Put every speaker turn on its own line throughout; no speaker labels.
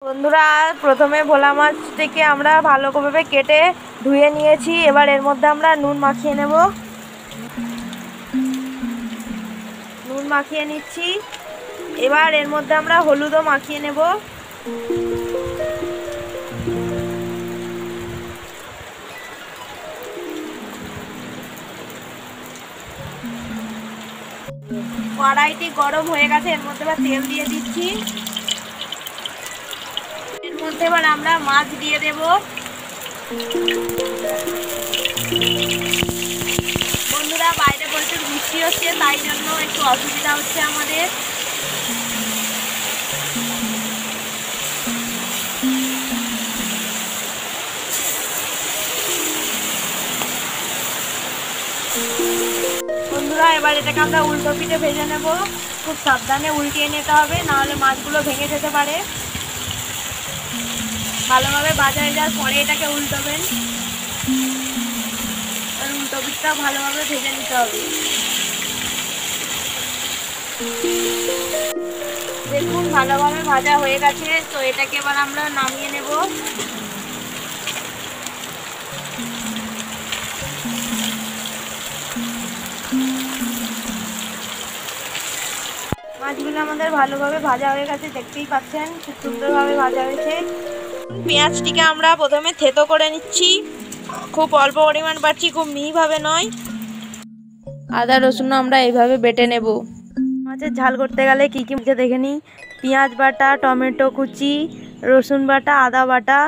বন্ধুরা, প্রথমে ভোলা মাছটাকে আমরা ভালোভাবে কেটে ধুয়ে নিয়েছি। এবার এর মধ্যে আমরা নুন মাখিয়ে নেব। নুন মাখিয়ে নিচ্ছি। এবার এর মধ্যে আমরা হলুদও মাখিয়ে নেব। কড়াইটি গরম হয়ে গেছে, এর মধ্যে এবার তেল দিয়ে দিচ্ছি। এর মধ্যে এবার আমরা মাছ দিয়ে দেব। বন্ধুরা, বাইরে প্রচুর বৃষ্টি হচ্ছে, তাই জন্য একটু অসুবিধা হচ্ছে আমাদের। বন্ধুরা, এবার এটাকে আমরা উল্টো পিঠে ভেজে নেব। খুব সাবধানে উল্টিয়ে নিতে হবে, নাহলে মাছগুলো ভেঙে যেতে পারে। ভালোভাবে ভাজা হয়ে যাওয়ার পরে এটাকে উল্টাবেন। উল্টো পিঠটা ভালোভাবে ভেজে নিতে হবে। দেখুন, ভালোভাবে ভাজা হয়ে গেছে, তো এটাকে এবার আমরা নামিয়ে নেব। মাছগুলো আমাদের ভালোভাবে ভাজা হয়ে গেছে, দেখতেই পাচ্ছেন খুব সুন্দরভাবে ভাজা হয়েছে। পেঁয়াজটিকে আমরা প্রথমে থেতো করে নিচ্ছি। খুব অল্প পরিমাণ বাড়ছি, খুব মিহিভাবে নয়। আদা রসুন আমরা এইভাবে বেটে নেব। মাছের ঝাল করতে গেলে কী কী দেখে নিই। পেঁয়াজ বাটা, টমেটো কুচি, রসুন বাটা, আদা বাটা,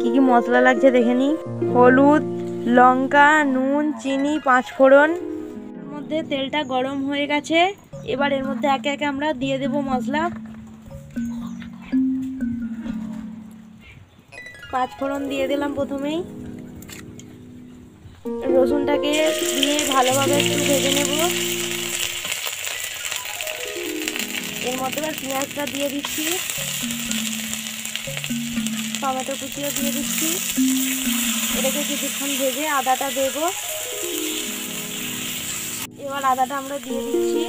কী কী মশলা লাগছে দেখে নিই। হলুদ, লঙ্কা, নুন, চিনি, পাঁচফোড়ন। এর মধ্যে তেলটা গরম হয়ে গেছে, এবার এর মধ্যে একে একে আমরা দিয়ে দেব মশলা। পাঁচফোড়ন দিয়ে দিলাম প্রথমেই। রসুনটাকে দিয়ে ভালোভাবে একটু ভেজে নেব। এর মধ্যে এবার পেঁয়াজটা দিয়ে দিচ্ছি, টমেটো কুচিও দিয়ে দিচ্ছি। এটাকে কিছুক্ষণ ভেজে আদাটা দেব। এবার আদাটা আমরা দিয়ে দিচ্ছি।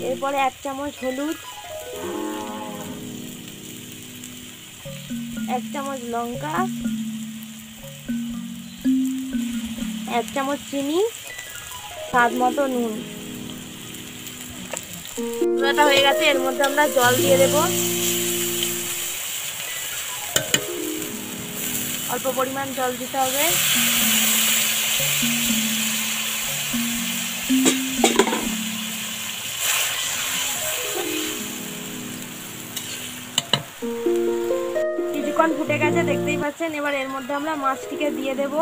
এরপরে 1 চামচ হলুদ, 1 চামচ লঙ্কা, 1 চামচ চিনি, স্বাদ মতো নুন। এটা হয়ে গেছে, এর মধ্যে আমরা জল দিয়ে দেব। অল্প পরিমাণ জল দিতে হবে। কিছুক্ষণ ফুটে গেছে, দেখতেই পাচ্ছেন। এবার এর মধ্যে আমরা মাছটিকে দিয়ে দেব।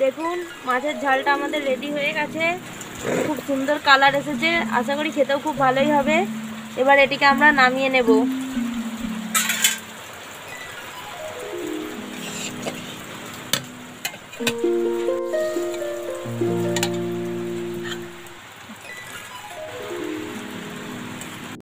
দেখুন, মাছের ঝালটা আমাদের রেডি হয়ে গেছে। খুব সুন্দর কালার এসেছে, আশা করি খেতেও খুব ভালোই হবে। এবার এটিকে আমরা নামিয়ে নেব।